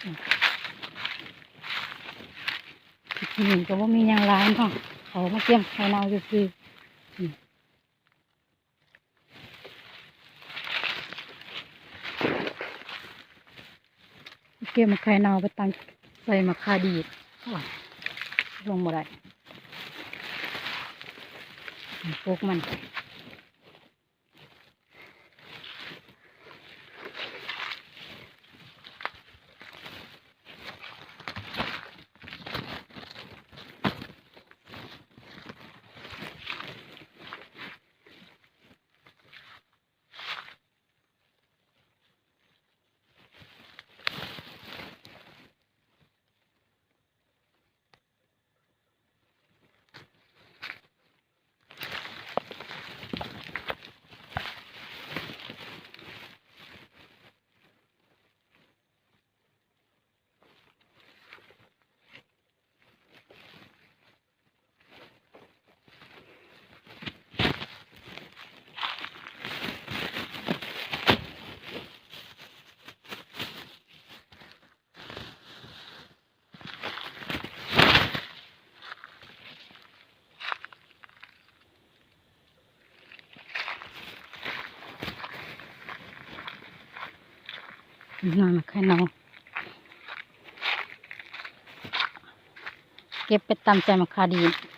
หนึ่งก็ว่ามีอย่างร้านเนาะเขามาเกี่ยมไข่เน่าซื่อเกี่ยมไข่เน่าไปตั้งใส่มะขามดีดลงมาได้พวกมันน่ามะขามเน่าเก็บไปตำใจมะขามดีด